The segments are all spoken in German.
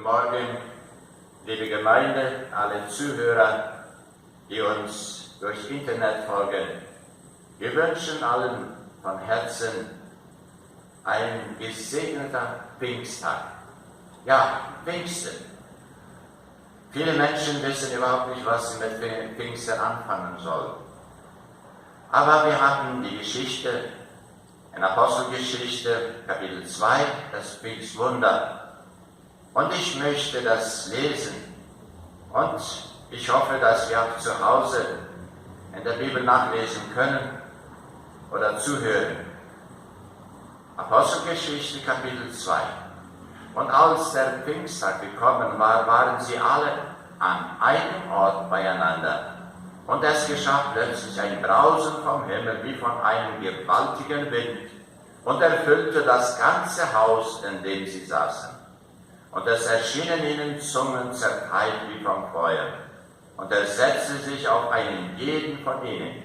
Morgen, liebe Gemeinde, alle Zuhörer, die uns durch Internet folgen. Wir wünschen allen von Herzen ein gesegneter Pfingsttag. Ja, Pfingsten. Viele Menschen wissen überhaupt nicht, was sie mit Pfingsten anfangen sollen. Aber wir hatten die Geschichte, in Apostelgeschichte, Kapitel 2, das Pfingstwunder. Und ich möchte das lesen. Und ich hoffe, dass wir auch zu Hause in der Bibel nachlesen können oder zuhören. Apostelgeschichte, Kapitel 2. Und als der Pfingsttag gekommen war, waren sie alle an einem Ort beieinander. Und es geschah plötzlich ein Brausen vom Himmel wie von einem gewaltigen Wind und erfüllte das ganze Haus, in dem sie saßen. Und es erschienen ihnen Zungen zerteilt wie vom Feuer. Und er setzte sich auf einen jeden von ihnen.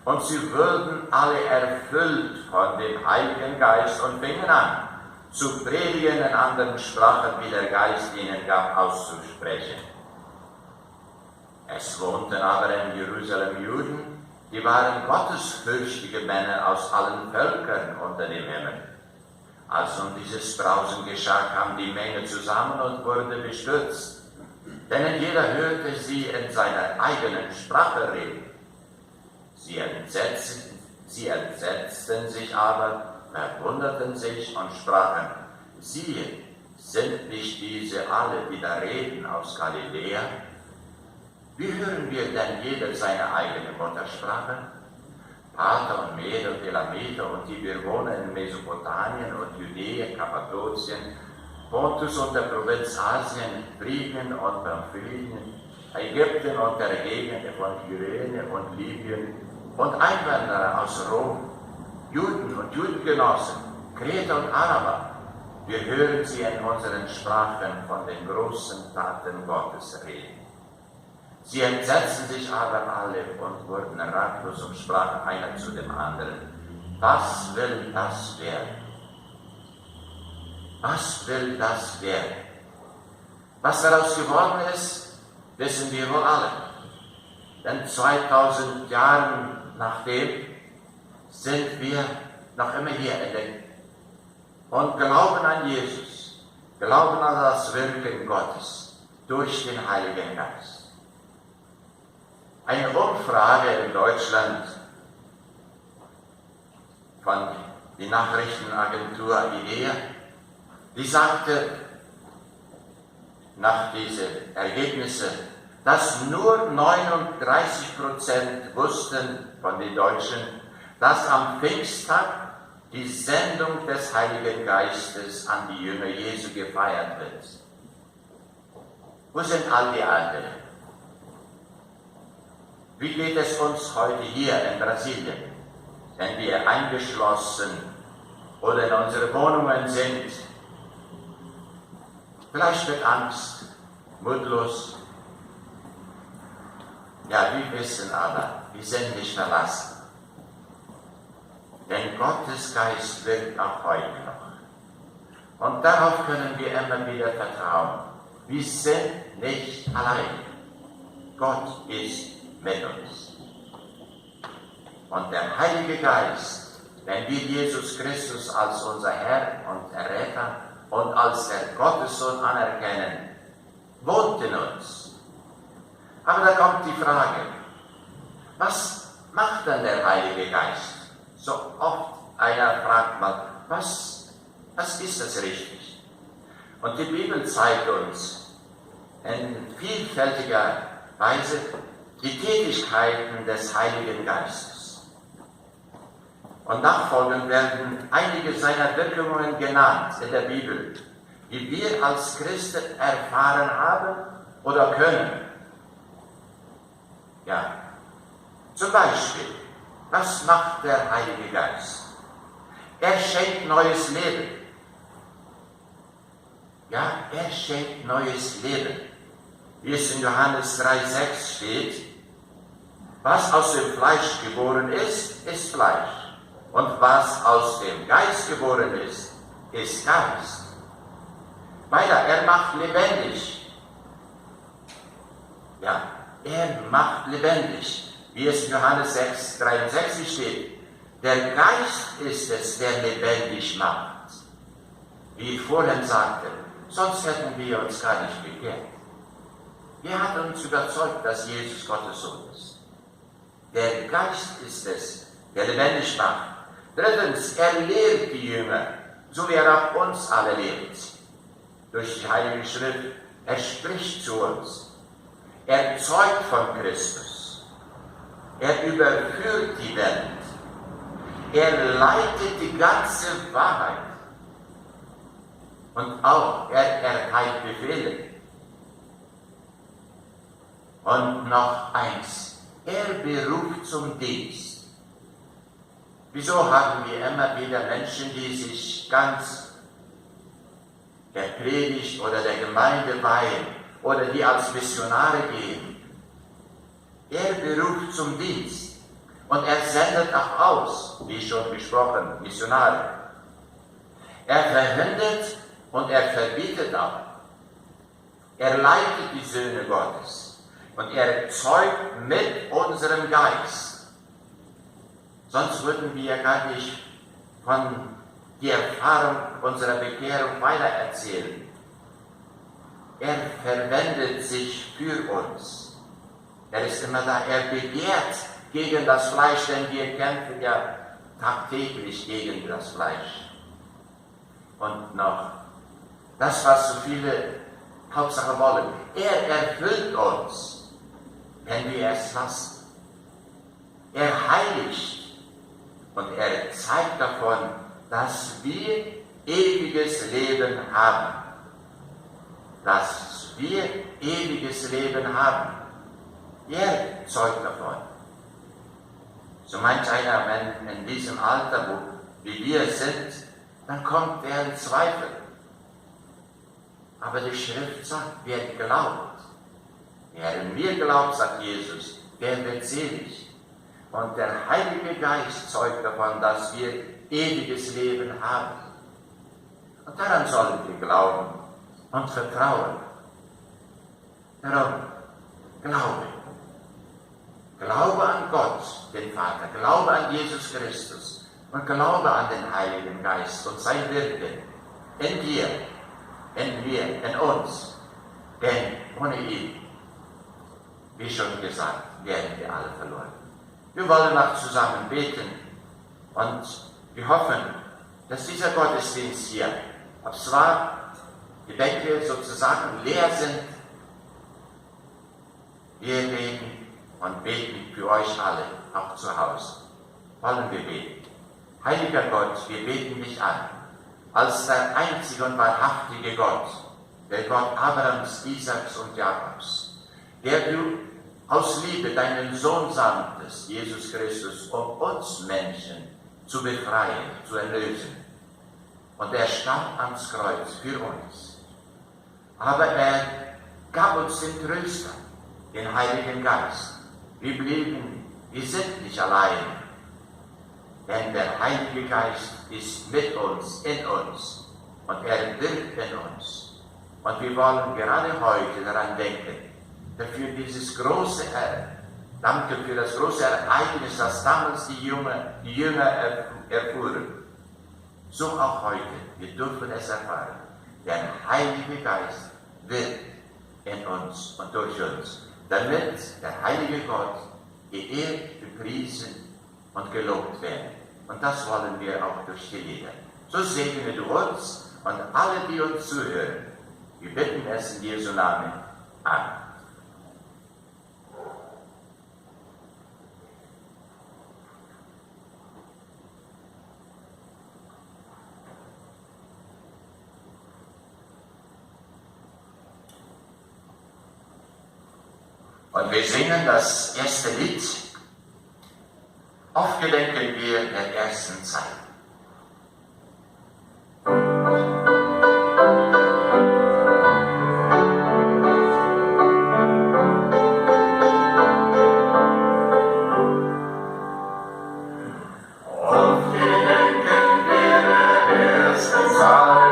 Und sie wurden alle erfüllt von dem Heiligen Geist und fingen an, zu predigen in anderen Sprachen, wie der Geist ihnen gab, auszusprechen. Es wohnten aber in Jerusalem Juden, die waren gottesfürchtige Männer aus allen Völkern unter dem Himmel. Als nun dieses Brausen geschah, kam die Menge zusammen und wurde bestürzt, denn jeder hörte sie in seiner eigenen Sprache reden. Sie entsetzten sich aber, verwunderten sich und sprachen: Siehe, sind nicht diese alle, die da reden, aus Galiläa? Wie hören wir denn jeder seine eigene Muttersprache? Parther und Meder und Elamiter und die Bewohner in Mesopotamien und Judäa, Kappadokien, Pontus und der Provinz Asien, Phrygien und Pamphylien, Ägypten und der Gegend von Kyrene und Libyen und Einwanderer aus Rom, Juden und Judengenossen, Kreter und Araber. Wir hören sie in unseren Sprachen von den großen Taten Gottes reden. Sie entsetzten sich aber alle und wurden ratlos und sprachen einer zu dem anderen: Was will das werden? Was will das werden? Was daraus geworden ist, wissen wir wohl alle. Denn 2000 Jahre nachdem sind wir noch immer hier entdeckt und glauben an Jesus, glauben an das Wirken Gottes durch den Heiligen Geist. Eine Umfrage in Deutschland von der Nachrichtenagentur I.E.M.C, die sagte nach diesen Ergebnissen, dass nur 39% wussten von den Deutschen, dass am Pfingsttag die Sendung des Heiligen Geistes an die Jünger Jesu gefeiert wird. Wo sind all die anderen? Wie geht es uns heute hier in Brasilien, wenn wir eingeschlossen oder in unsere Wohnungen sind? Vielleicht mit Angst, mutlos. Ja, wir wissen aber, wir sind nicht verlassen. Denn Gottes Geist wirkt auch heute noch. Und darauf können wir immer wieder vertrauen. Wir sind nicht allein. Gott ist mit uns. Und der Heilige Geist, wenn wir Jesus Christus als unser Herr und Erretter und als der Gottessohn anerkennen, wohnt in uns. Aber da kommt die Frage: Was macht denn der Heilige Geist? So oft einer fragt mal, was ist das richtig? Und die Bibel zeigt uns in vielfältiger Weise die Tätigkeiten des Heiligen Geistes. Und nachfolgend werden einige seiner Wirkungen genannt in der Bibel, die wir als Christen erfahren haben oder können. Ja, zum Beispiel, was macht der Heilige Geist? Er schenkt neues Leben. Ja, er schenkt neues Leben. Wie es in Johannes 3,6 steht: Was aus dem Fleisch geboren ist, ist Fleisch. Und was aus dem Geist geboren ist, ist Geist. Weiter, er macht lebendig. Ja, er macht lebendig, wie es in Johannes 6, 63 steht. Der Geist ist es, der lebendig macht. Wie ich vorhin sagte, sonst hätten wir uns gar nicht bekehrt. Wer hat uns überzeugt, dass Jesus Gottes Sohn ist? Der Geist ist es, der lebendig macht. Drittens, er lehrt die Jünger, so wie er auch uns alle lehrt. Durch die Heilige Schrift, er spricht zu uns. Er zeugt von Christus. Er überführt die Welt. Er leitet die ganze Wahrheit. Und auch er erteilt Befehle. Und noch eins, er beruft zum Dienst. Wieso haben wir immer wieder Menschen, die sich ganz der Predigt oder der Gemeinde weihen oder die als Missionare gehen? Er beruft zum Dienst und er sendet auch aus, wie schon besprochen, Missionare. Er verhindert und er verbietet auch. Er leitet die Söhne Gottes. Und er zeugt mit unserem Geist. Sonst würden wir gar nicht von der Erfahrung unserer Bekehrung weitererzählen. Er verwendet sich für uns. Er ist immer da. Er begehrt gegen das Fleisch, denn wir kämpfen ja tagtäglich gegen das Fleisch. Und noch das, was so viele Hauptsache wollen. Er erfüllt uns, wenn wir es lassen. Er heiligt und er zeigt davon, dass wir ewiges Leben haben. Dass wir ewiges Leben haben. Er zeugt davon. So manch einer, wenn in diesem Alter, wie wir sind, dann kommt er in Zweifel. Aber die Schrift sagt, wer glaubt, wer in mir glaubt, sagt Jesus, der wird selig. Und der Heilige Geist zeugt davon, dass wir ewiges Leben haben. Und daran sollen wir glauben und vertrauen. Darum, Glaube. Glaube an Gott, den Vater. Glaube an Jesus Christus. Und glaube an den Heiligen Geist und sein Wirken in dir, in mir, in uns. Denn ohne ihn, wie schon gesagt, werden wir alle verloren. Wir wollen auch zusammen beten und wir hoffen, dass dieser Gottesdienst hier, ob zwar die Bänke sozusagen leer sind, wir beten und beten für euch alle, auch zu Hause. Wollen wir beten. Heiliger Gott, wir beten dich an, als der einzige und wahrhaftige Gott, der Gott Abrahams, Isaaks und Jakobs, der du aus Liebe deinen Sohn sandtest, Jesus Christus, um uns Menschen zu befreien, zu erlösen. Und er starb ans Kreuz für uns. Aber er gab uns den Tröster, den Heiligen Geist. Wir sind nicht allein, denn der Heilige Geist ist mit uns, in uns, und er wirkt in uns. Und wir wollen gerade heute daran denken, dafür danke für das große Ereignis, das damals die Jünger erfuhren. So auch heute, wir dürfen es erfahren. Der Heilige Geist wirkt in uns und durch uns, damit der heilige Gott geehrt, gepriesen und gelobt werden. Und das wollen wir auch durch die Lieder. So segne du uns und alle, die uns zuhören. Wir bitten es in Jesu Namen. Amen. Und wir singen das erste Lied. Oft gedenken wir der ersten Zeit. Zeit.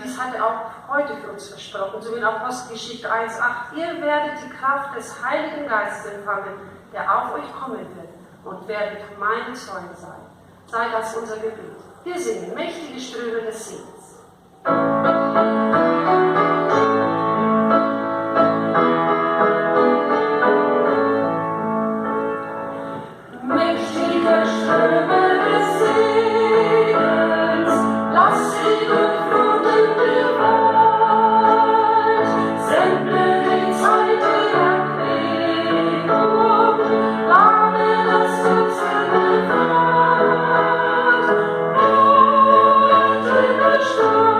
Dies hat er auch heute für uns versprochen, so in Apostelgeschichte 1,8. Ihr werdet die Kraft des Heiligen Geistes empfangen, der auf euch kommen wird, und werdet meine Zeugen sein. Sei das unser Gebet. Wir singen mächtige Ströme des Segens. Mächtige Ströme des Segens, lass sie durchfluten die Welt, sende die Zeit der Erquickung, lade das Dutzende befreit, mächtige Ströme.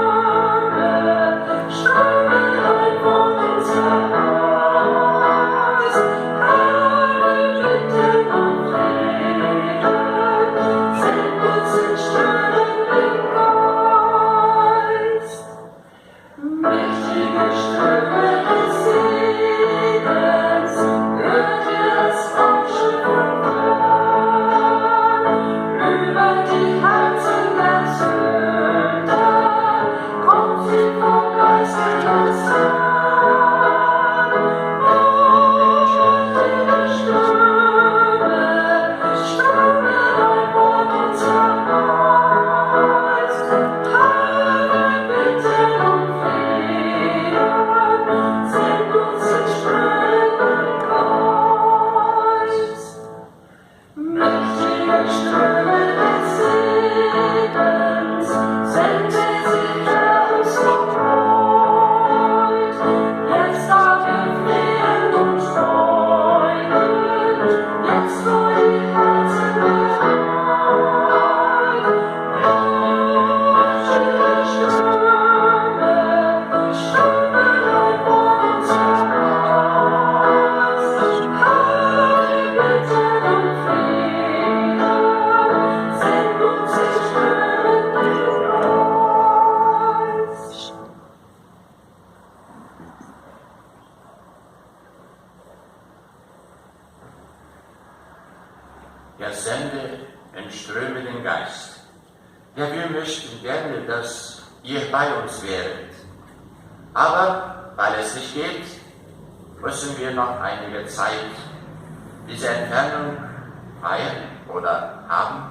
er sende in strömenden Geist. Ja, wir möchten gerne, dass ihr bei uns wäret. Aber weil es nicht geht, müssen wir noch einige Zeit diese Entfernung feiern oder haben.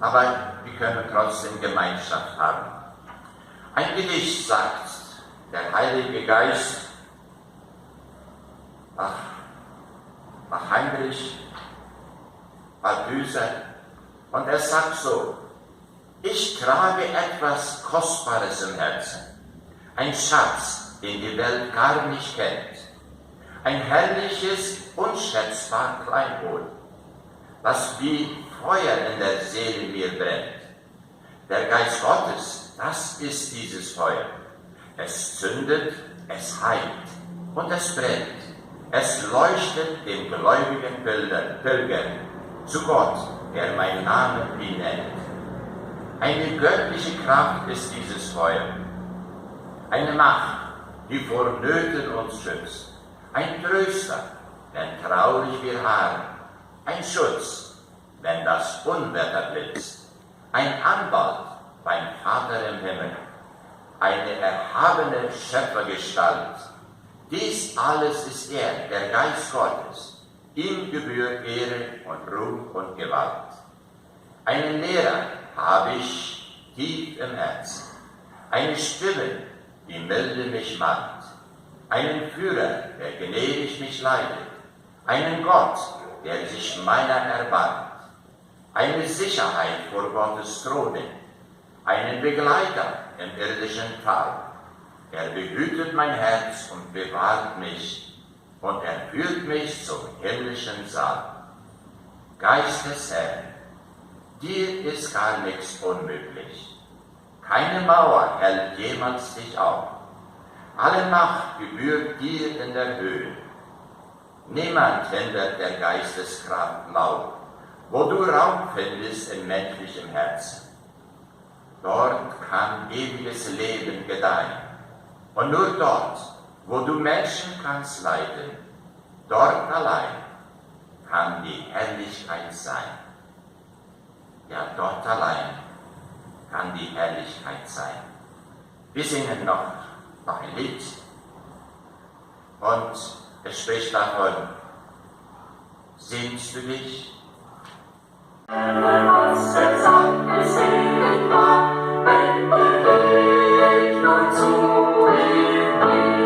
Aber wir können trotzdem Gemeinschaft haben. Ein Gedicht sagt, der Heilige Geist, ach Heinrich, Düser, und er sagt so: Ich trage etwas Kostbares im Herzen, ein Schatz, den die Welt gar nicht kennt, ein herrliches, unschätzbar Kleinod, was wie Feuer in der Seele mir brennt. Der Geist Gottes, das ist dieses Feuer. Es zündet, es heilt und es brennt. Es leuchtet dem gläubigen Pilger zu Gott, der meinen Namen ihn nennt. Eine göttliche Kraft ist dieses Feuer. Eine Macht, die vor Nöten uns schützt. Ein Tröster, wenn traurig wir harren. Ein Schutz, wenn das Unwetter blitzt. Ein Anwalt beim Vater im Himmel. Eine erhabene Schöpfergestalt. Dies alles ist er, der Geist Gottes. Ihm gebührt Ehre und Ruhm und Gewalt. Einen Lehrer habe ich tief im Herzen. Eine Stimme, die milde mich mahnt. Einen Führer, der gnädig mich leitet. Einen Gott, der sich meiner erbarmt. Eine Sicherheit vor Gottes Throne. Einen Begleiter im irdischen Tal. Er behütet mein Herz und bewahrt mich, und er führt mich zum himmlischen Saal. Geist des Herrn, dir ist gar nichts unmöglich. Keine Mauer hält jemals dich auf. Alle Macht gebührt dir in der Höhe. Niemand hindert der Geisteskraft laut, wo du Raum findest in menschlichem Herzen. Dort kann ewiges Leben gedeihen. Und nur dort, wo du Menschen kannst leiten, dort allein kann die Herrlichkeit sein. Ja, dort allein kann die Herrlichkeit sein. Wir singen noch ein Lied und es spricht davon: Sehnst du dich? Was er sagt, ist segenbar, wenn Begegnung zu ihm bringt.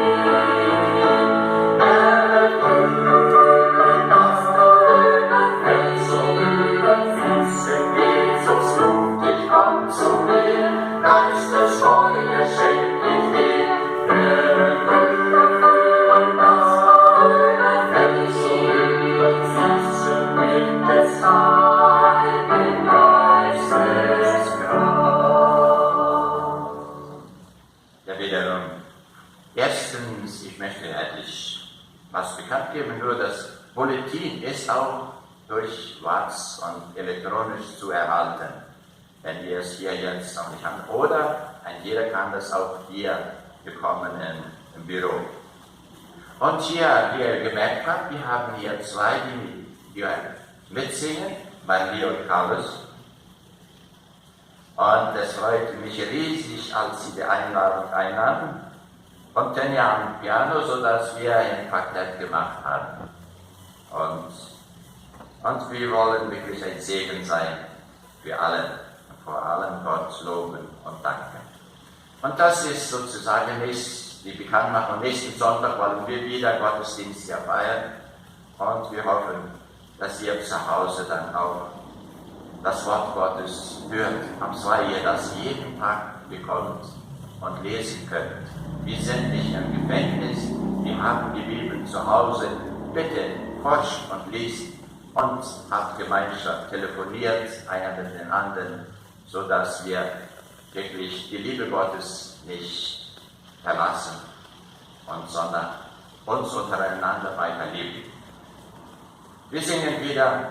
Erfüllt das überfällt, so überfließt in Jesus Luft, ich komm zu mir, Geist des Feuer schenkt mich dir. Erfüllt das überfällt, so überfließt mit des Heiligen Geistes Kraft. Ja, wiederum. Erstens, ich möchte endlich was bekannt geben, nur das Bulletin ist auch durch WhatsApp und elektronisch zu erhalten, wenn wir es hier jetzt noch nicht haben. Oder ein jeder kann das auch hier bekommen im Büro. Und hier, wie ihr gemerkt habt, wir haben hier zwei, die mitsingen, Marie und Carlos. Und es freute mich riesig, als sie die Einladung einnahmen. Und Tanja am Piano, sodass wir ein Quartett gemacht haben. Und wir wollen wirklich ein Segen sein für alle. Und vor allem Gott loben und danken. Und das ist sozusagen die Bekanntmachung. Nächsten Sonntag wollen wir wieder Gottesdienst hier feiern. Und wir hoffen, dass ihr zu Hause dann auch das Wort Gottes hört, am zwei ihr das jeden Tag bekommt und lesen könnt. Wir sind nicht im Gefängnis, wir haben die Bibel zu Hause. Bitte forscht und liest und habt Gemeinschaft, telefoniert einer mit den anderen, sodass wir wirklich die Liebe Gottes nicht verlassen, sondern uns untereinander weiter lieben. Wir singen wieder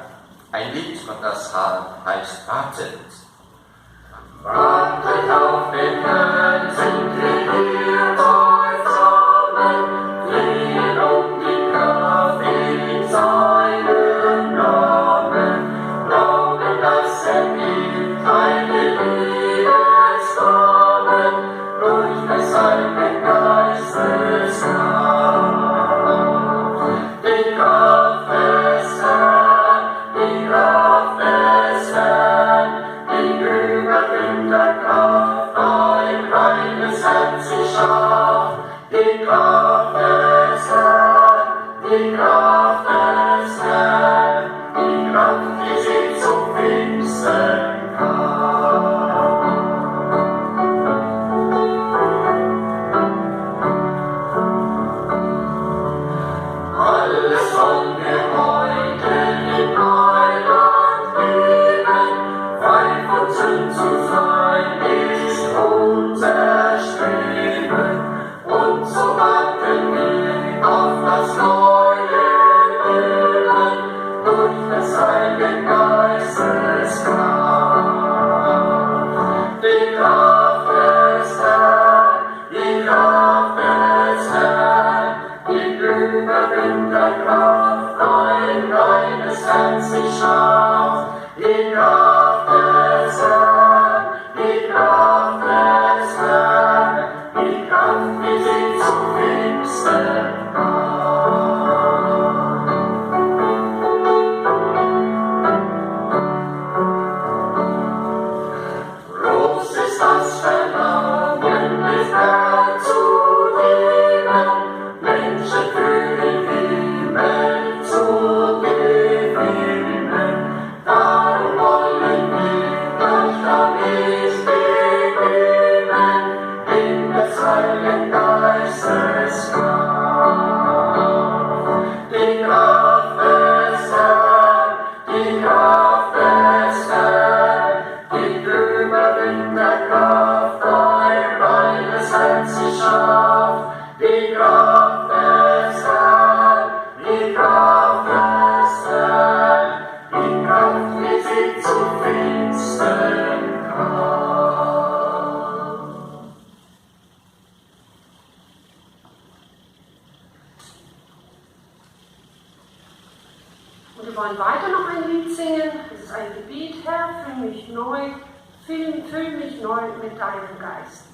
ein Lied, und das heißt Wartet. Wartet auf den Herrn, sind wir hier beisammen, flehen um die Kraft in seinem Namen. Und wir wollen weiter noch ein Lied singen. Es ist ein Gebet, Herr, füll mich neu, füll mich neu mit deinem Geist.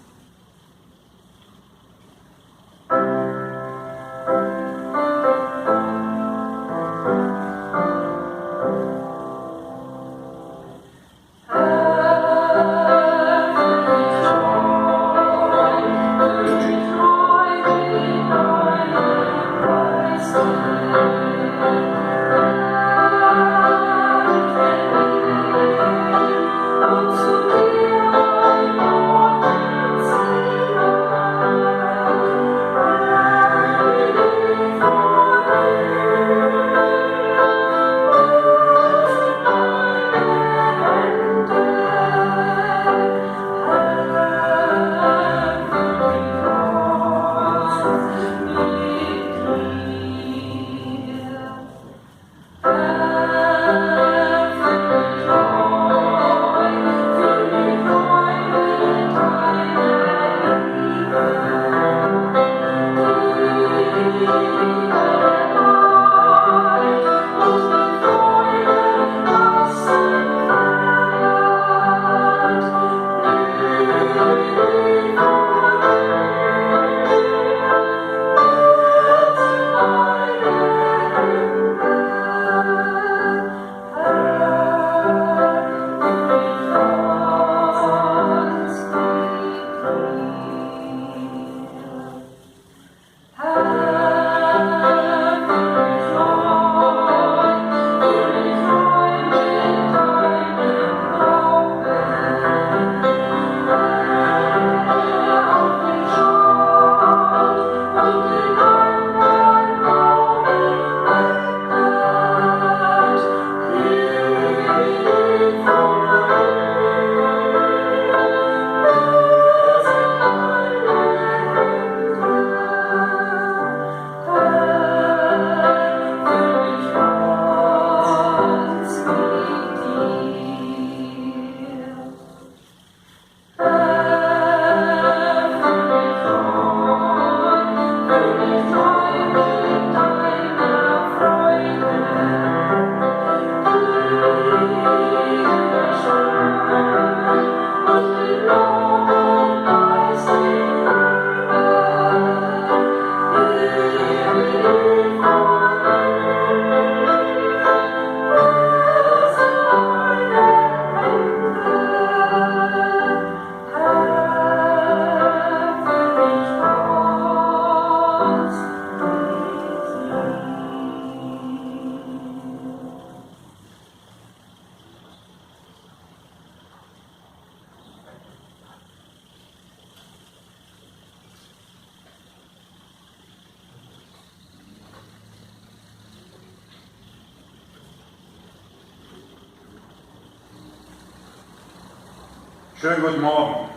Schönen guten Morgen.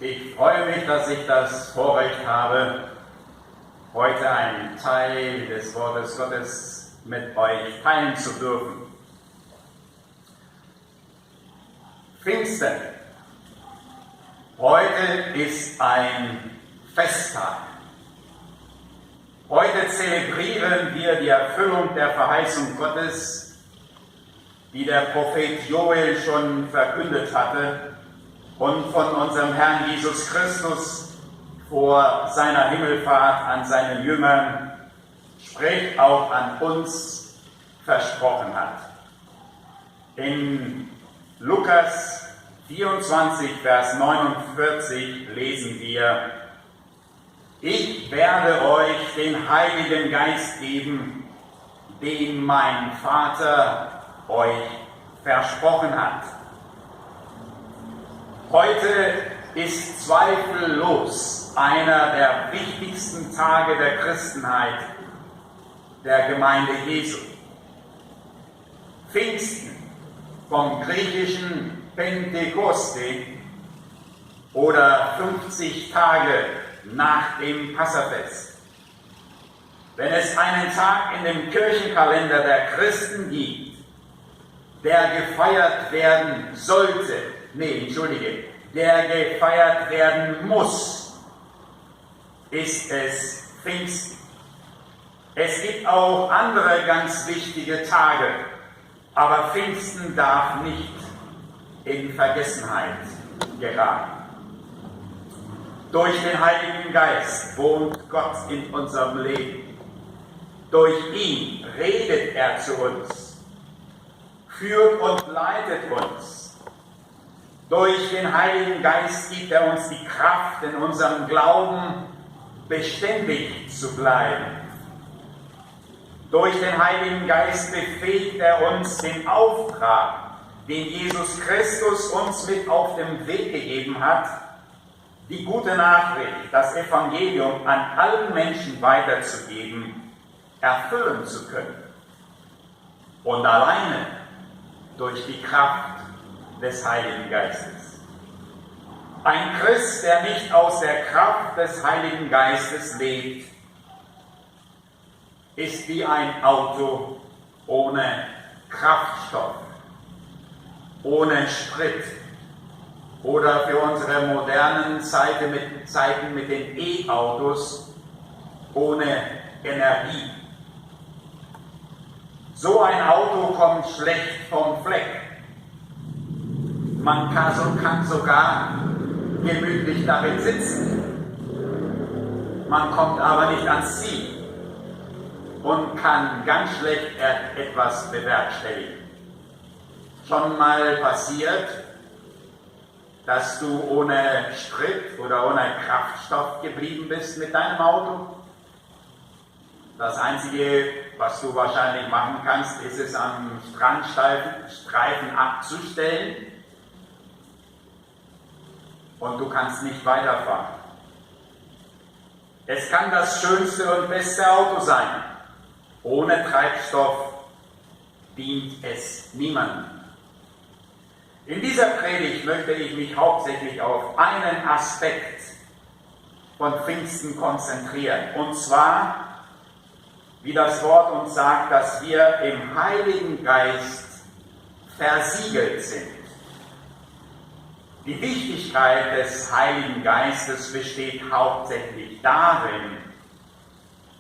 Ich freue mich, dass ich das Vorrecht habe, heute einen Teil des Wortes Gottes mit euch teilen zu dürfen. Pfingsten. Heute ist ein Festtag. Heute zelebrieren wir die Erfüllung der Verheißung Gottes, die der Prophet Joel schon verkündet hatte und von unserem Herrn Jesus Christus vor seiner Himmelfahrt an seinen Jüngern, sprich auch an uns, versprochen hat. In Lukas 24, Vers 49 lesen wir: Ich werde euch den Heiligen Geist geben, den mein Vater euch versprochen hat. Heute ist zweifellos einer der wichtigsten Tage der Christenheit, der Gemeinde Jesu. Pfingsten, vom griechischen Pentekoste oder 50 Tage nach dem Passafest. Wenn es einen Tag in dem Kirchenkalender der Christen gibt, der gefeiert werden sollte, der gefeiert werden muss, ist es Pfingsten. Es gibt auch andere ganz wichtige Tage, aber Pfingsten darf nicht in Vergessenheit geraten. Durch den Heiligen Geist wohnt Gott in unserem Leben. Durch ihn redet er zu uns, führt und leitet uns. Durch den Heiligen Geist gibt er uns die Kraft, in unserem Glauben beständig zu bleiben. Durch den Heiligen Geist befähigt er uns, den Auftrag, den Jesus Christus uns mit auf den Weg gegeben hat, die gute Nachricht, das Evangelium an allen Menschen weiterzugeben, erfüllen zu können. Und alleine durch die Kraft des Heiligen Geistes. Ein Christ, der nicht aus der Kraft des Heiligen Geistes lebt, ist wie ein Auto ohne Kraftstoff, ohne Sprit oder für unsere modernen Zeiten mit den E-Autos ohne Energie. So ein Auto kommt schlecht vom Fleck. Man kann sogar gemütlich darin sitzen. Man kommt aber nicht ans Ziel und kann ganz schlecht etwas bewerkstelligen. Schon mal passiert, dass du ohne Sprit oder ohne Kraftstoff geblieben bist mit deinem Auto? Das Einzige, was du wahrscheinlich machen kannst, ist es am Strandstreifen abzustellen und du kannst nicht weiterfahren. Es kann das schönste und beste Auto sein. Ohne Treibstoff dient es niemandem. In dieser Predigt möchte ich mich hauptsächlich auf einen Aspekt von Pfingsten konzentrieren, und zwar, wie das Wort uns sagt, dass wir im Heiligen Geist versiegelt sind. Die Wichtigkeit des Heiligen Geistes besteht hauptsächlich darin,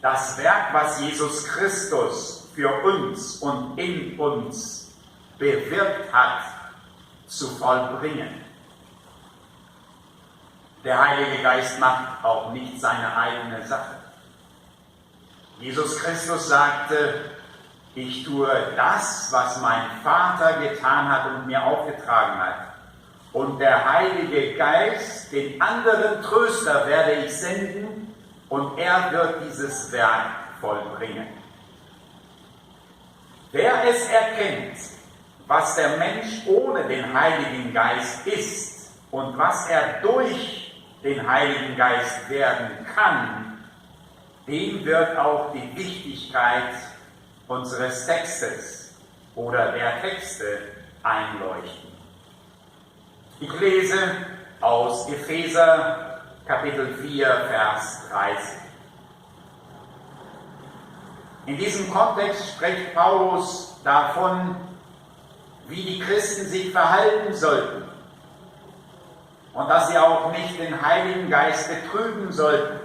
das Werk, was Jesus Christus für uns und in uns bewirkt hat, zu vollbringen. Der Heilige Geist macht auch nicht seine eigene Sache. Jesus Christus sagte: Ich tue das, was mein Vater getan hat und mir aufgetragen hat. Und der Heilige Geist, den anderen Tröster, werde ich senden, und er wird dieses Werk vollbringen. Wer es erkennt, was der Mensch ohne den Heiligen Geist ist und was er durch den Heiligen Geist werden kann, dem wird auch die Wichtigkeit unseres Textes oder der Texte einleuchten. Ich lese aus Epheser Kapitel 4, Vers 30. In diesem Kontext spricht Paulus davon, wie die Christen sich verhalten sollten und dass sie auch nicht den Heiligen Geist betrüben sollten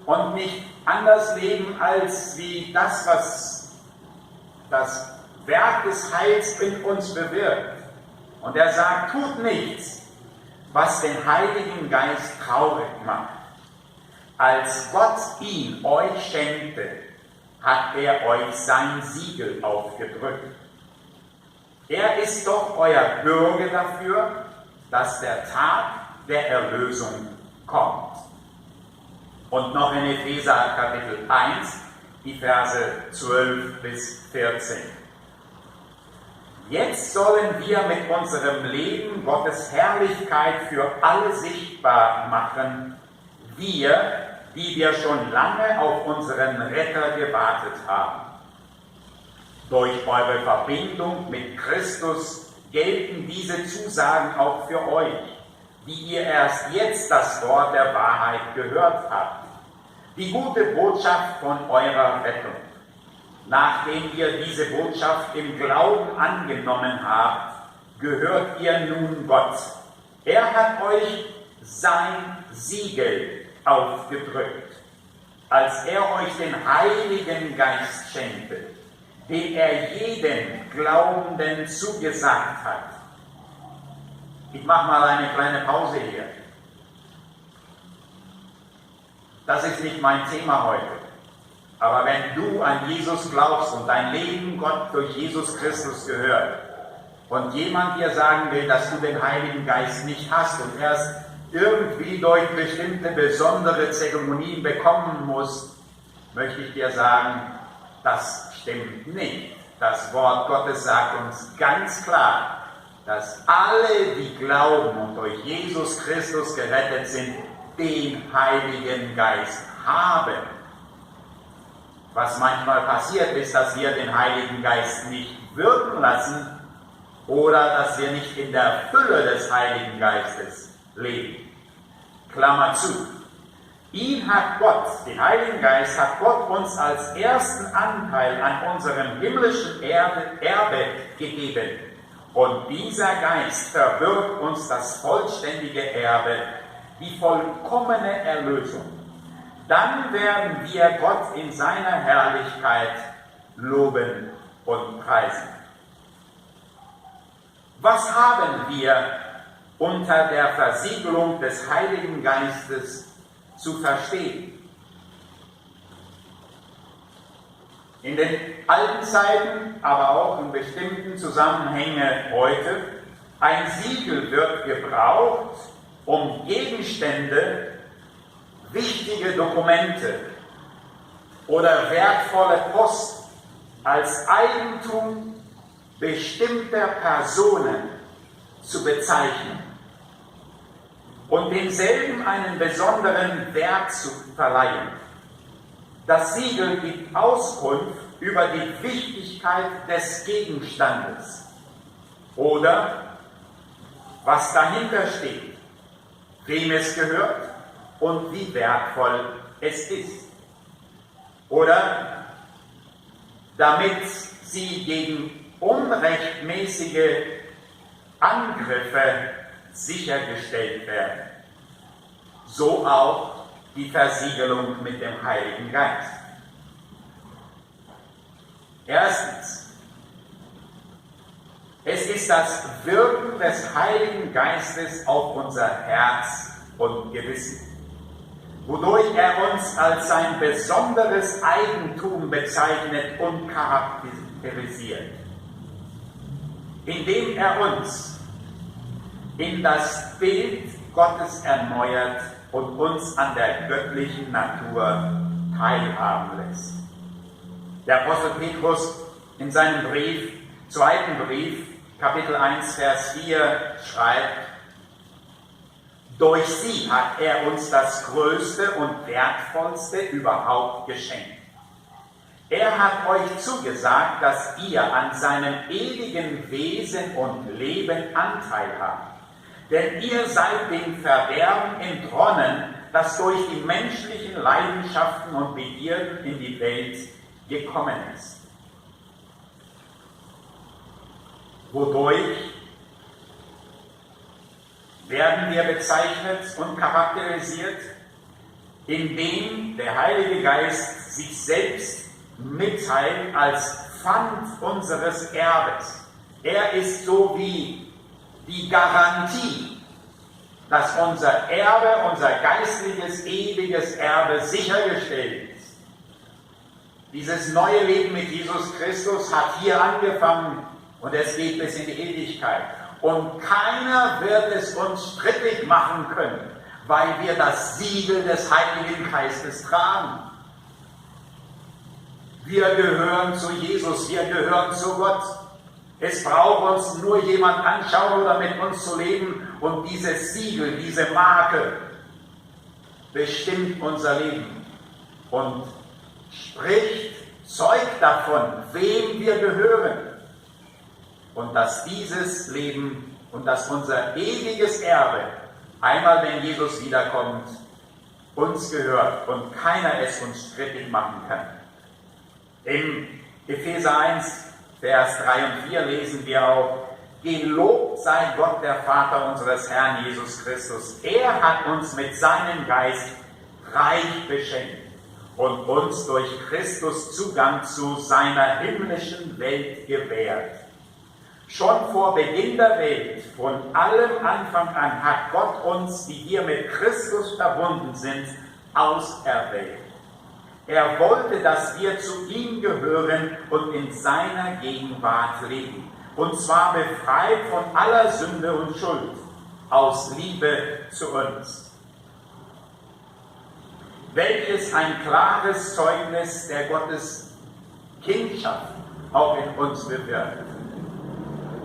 und nicht anders leben als wie das, was das Werk des Heils in uns bewirkt. Und er sagt, tut nichts, was den Heiligen Geist traurig macht. Als Gott ihn euch schenkte, hat er euch sein Siegel aufgedrückt. Er ist doch euer Bürger dafür, dass der Tag der Erlösung kommt. Und noch in Epheser Kapitel 1, die Verse 12 bis 14. Jetzt sollen wir mit unserem Leben Gottes Herrlichkeit für alle sichtbar machen, wir, die wir schon lange auf unseren Retter gewartet haben. Durch eure Verbindung mit Christus gelten diese Zusagen auch für euch, die ihr erst jetzt das Wort der Wahrheit gehört habt, die gute Botschaft von eurer Rettung. Nachdem ihr diese Botschaft im Glauben angenommen habt, gehört ihr nun Gott. Er hat euch sein Siegel aufgedrückt, als er euch den Heiligen Geist schenkte, den er jedem Glaubenden zugesagt hat. Ich mache mal eine kleine Pause hier. Das ist nicht mein Thema heute. Aber wenn du an Jesus glaubst und dein Leben Gott durch Jesus Christus gehört und jemand dir sagen will, dass du den Heiligen Geist nicht hast und erst irgendwie durch bestimmte besondere Zeremonien bekommen musst, möchte ich dir sagen, das stimmt nicht. Das Wort Gottes sagt uns ganz klar, dass alle, die glauben und durch Jesus Christus gerettet sind, den Heiligen Geist haben. Was manchmal passiert ist, dass wir den Heiligen Geist nicht wirken lassen oder dass wir nicht in der Fülle des Heiligen Geistes leben. Klammer zu. Ihn hat Gott, den Heiligen Geist, hat Gott uns als ersten Anteil an unserem himmlischen Erbe gegeben. Und dieser Geist verbirgt uns das vollständige Erbe, die vollkommene Erlösung. Dann werden wir Gott in seiner Herrlichkeit loben und preisen. Was haben wir unter der Versiegelung des Heiligen Geistes zu verstehen? In den alten Zeiten, aber auch in bestimmten Zusammenhängen heute, ein Siegel wird gebraucht, um Gegenstände, wichtige Dokumente oder wertvolle Post als Eigentum bestimmter Personen zu bezeichnen und demselben einen besonderen Wert zu verleihen. Das Siegel gibt Auskunft über die Wichtigkeit des Gegenstandes oder was dahinter steht, wem es gehört und wie wertvoll es ist. Oder damit sie gegen unrechtmäßige Angriffe sichergestellt werden. So auch die Versiegelung mit dem Heiligen Geist. Erstens, es ist das Wirken des Heiligen Geistes auf unser Herz und Gewissen, wodurch er uns als sein besonderes Eigentum bezeichnet und charakterisiert, indem er uns in das Bild Gottes erneuert und uns an der göttlichen Natur teilhaben lässt. Der Apostel Petrus in seinem zweiten Brief, Kapitel 1, Vers 4, schreibt: Durch sie hat er uns das Größte und Wertvollste überhaupt geschenkt. Er hat euch zugesagt, dass ihr an seinem ewigen Wesen und Leben Anteil habt. Denn ihr seid dem Verderben entronnen, das durch die menschlichen Leidenschaften und Begierden in die Welt gekommen ist. Wodurch werden wir bezeichnet und charakterisiert? Indem der Heilige Geist sich selbst mitteilt als Pfand unseres Erbes. Er ist so wie die Garantie, dass unser Erbe, unser geistliches, ewiges Erbe sichergestellt ist. Dieses neue Leben mit Jesus Christus hat hier angefangen und es geht bis in die Ewigkeit. Und keiner wird es uns strittig machen können, weil wir das Siegel des Heiligen Geistes tragen. Wir gehören zu Jesus, wir gehören zu Gott. Es braucht uns nur jemand anschauen oder mit uns zu leben und dieses Siegel, diese Marke bestimmt unser Leben und spricht, zeugt davon, wem wir gehören. Und dass dieses Leben und dass unser ewiges Erbe, einmal wenn Jesus wiederkommt, uns gehört und keiner es uns strittig machen kann. Im Epheser 1, Vers 3 und 4 lesen wir auch: Gelobt sei Gott, der Vater unseres Herrn Jesus Christus. Er hat uns mit seinem Geist reich beschenkt und uns durch Christus Zugang zu seiner himmlischen Welt gewährt. Schon vor Beginn der Welt, von allem Anfang an, hat Gott uns, die wir mit Christus verbunden sind, auserwählt. Er wollte, dass wir zu ihm gehören und in seiner Gegenwart leben. Und zwar befreit von aller Sünde und Schuld, aus Liebe zu uns. Welches ein klares Zeugnis der Gottes Kindschaft auch in uns bewirkt.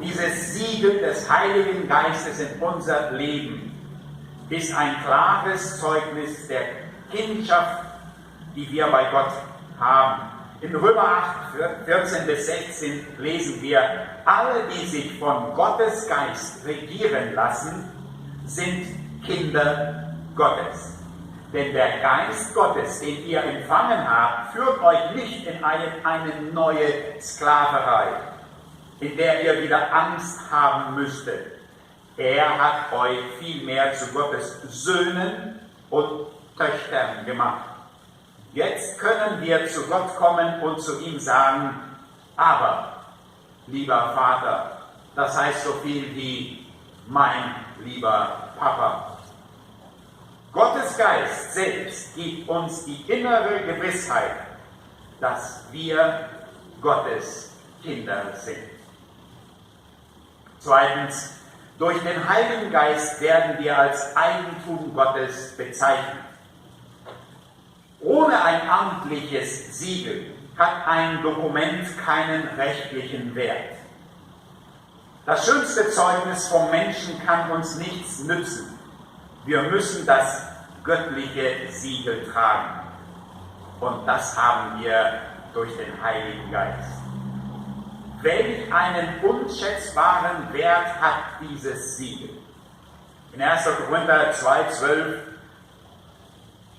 Dieses Siegel des Heiligen Geistes in unser Leben ist ein klares Zeugnis der Kindschaft, die wir bei Gott haben. In Römer 8, 14 bis 16 lesen wir: Alle, die sich von Gottes Geist regieren lassen, sind Kinder Gottes. Denn der Geist Gottes, den ihr empfangen habt, führt euch nicht in eine neue Sklaverei, in der ihr wieder Angst haben müsstet. Er hat euch vielmehr zu Gottes Söhnen und Töchtern gemacht. Jetzt können wir zu Gott kommen und zu ihm sagen: Aber, lieber Vater, das heißt so viel wie mein lieber Papa. Gottes Geist selbst gibt uns die innere Gewissheit, dass wir Gottes Kinder sind. Zweitens, durch den Heiligen Geist werden wir als Eigentum Gottes bezeichnet. Ohne ein amtliches Siegel hat ein Dokument keinen rechtlichen Wert. Das schönste Zeugnis vom Menschen kann uns nichts nützen. Wir müssen das göttliche Siegel tragen. Und das haben wir durch den Heiligen Geist. Welch einen unschätzbaren Wert hat dieses Siegel? In 1. Korinther 2,12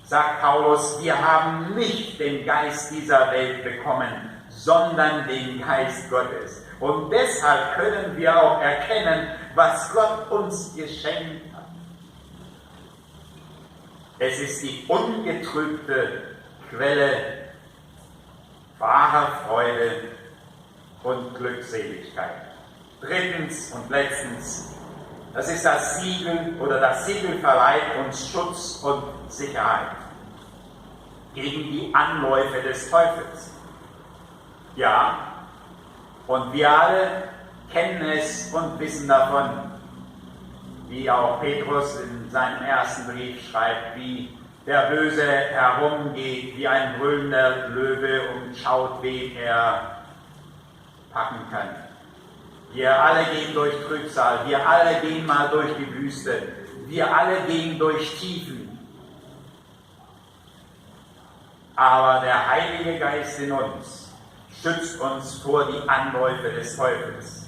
sagt Paulus: Wir haben nicht den Geist dieser Welt bekommen, sondern den Geist Gottes. Und deshalb können wir auch erkennen, was Gott uns geschenkt hat. Es ist die ungetrübte Quelle wahrer Freude und Glückseligkeit. Drittens und letztens, das ist das Siegel, oder das Siegel verleiht uns Schutz und Sicherheit gegen die Anläufe des Teufels. Ja, und wir alle kennen es und wissen davon, wie auch Petrus in seinem ersten Brief schreibt, wie der Böse herumgeht wie ein brüllender Löwe und schaut, wen er packen kann. Wir alle gehen durch Trübsal, wir alle gehen mal durch die Wüste, wir alle gehen durch Tiefen. Aber der Heilige Geist in uns schützt uns vor die Anläufe des Teufels.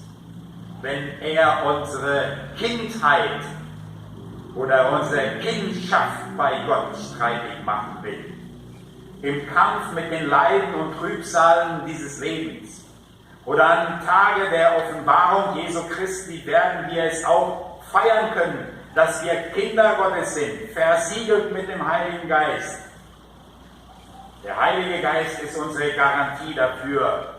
Wenn er unsere Kindheit oder unsere Kindschaft bei Gott streitig machen will. Im Kampf mit den Leiden und Trübsalen dieses Lebens oder am Tage der Offenbarung Jesu Christi werden wir es auch feiern können, dass wir Kinder Gottes sind, versiegelt mit dem Heiligen Geist. Der Heilige Geist ist unsere Garantie dafür,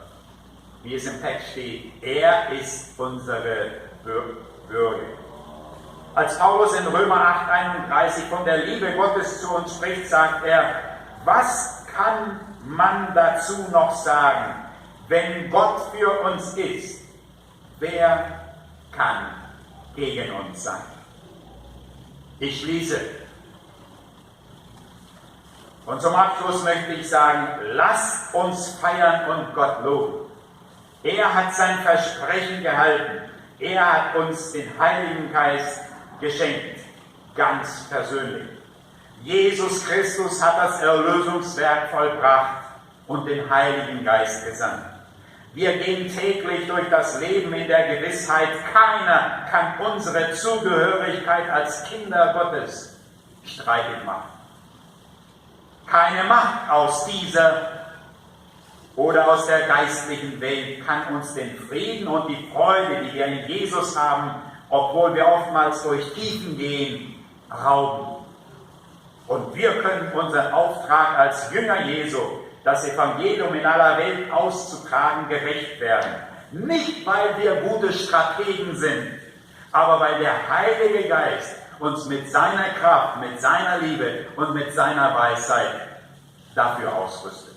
wie es im Text steht. Er ist unsere Würde. Als Paulus in Römer 8,31 von der Liebe Gottes zu uns spricht, sagt er, was kann man dazu noch sagen? Wenn Gott für uns ist, wer kann gegen uns sein? Ich schließe. Und zum Abschluss möchte ich sagen, lasst uns feiern und Gott loben. Er hat sein Versprechen gehalten. Er hat uns den Heiligen Geist geschenkt, ganz persönlich. Jesus Christus hat das Erlösungswerk vollbracht und den Heiligen Geist gesandt. Wir gehen täglich durch das Leben in der Gewissheit, keiner kann unsere Zugehörigkeit als Kinder Gottes streitig machen. Keine Macht aus dieser oder aus der geistlichen Welt kann uns den Frieden und die Freude, die wir in Jesus haben, obwohl wir oftmals durch Tiefen gehen, rauben. Und wir können unseren Auftrag als Jünger Jesu, das Evangelium in aller Welt auszutragen, gerecht werden. Nicht, weil wir gute Strategen sind, aber weil der Heilige Geist uns mit seiner Kraft, mit seiner Liebe und mit seiner Weisheit dafür ausrüstet.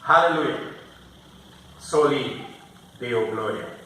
Halleluja. Soli Deo Gloria.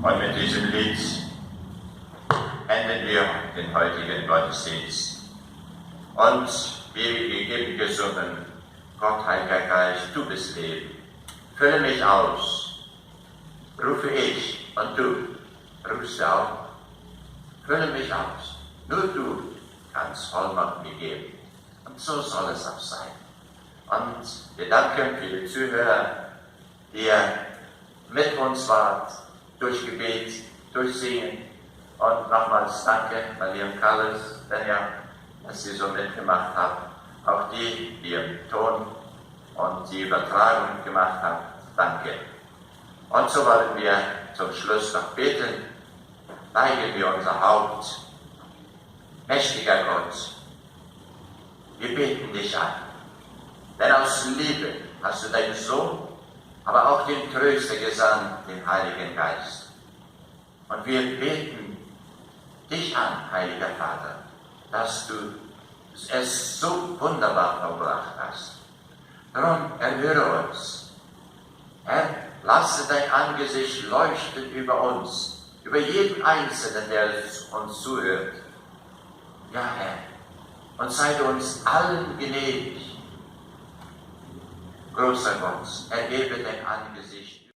Und mit diesem Lied enden wir den heutigen Gottesdienst. Und wie eben gesungen, Gott, Heiliger Geist, du bist Leben. Fülle mich aus, rufe ich, und du rufst auch. Fülle mich aus. Nur du kannst Vollmacht mir geben. Und so soll es auch sein. Und wir danken für die Zuhörer, die ihr mit uns wart, durch Gebet, durch Singen. Und nochmals danke, Maria und Carlos, Daniel, dass ihr so mitgemacht habt. Auch die, die im Ton und die Übertragung gemacht habt, danke. Und so wollen wir zum Schluss noch beten. Neigen wir unser Haupt. Mächtiger Gott, wir beten dich an. Denn aus Liebe hast du deinen Sohn, aber auch den Tröster gesandt, den Heiligen Geist. Und wir beten dich an, Heiliger Vater, dass du es so wunderbar verbracht hast. Darum erhöre uns. Herr, lasse dein Angesicht leuchten über uns, über jeden Einzelnen, der uns zuhört. Ja, Herr, und sei du uns allen gnädig. Großer Gott, erhebe dein Angesicht.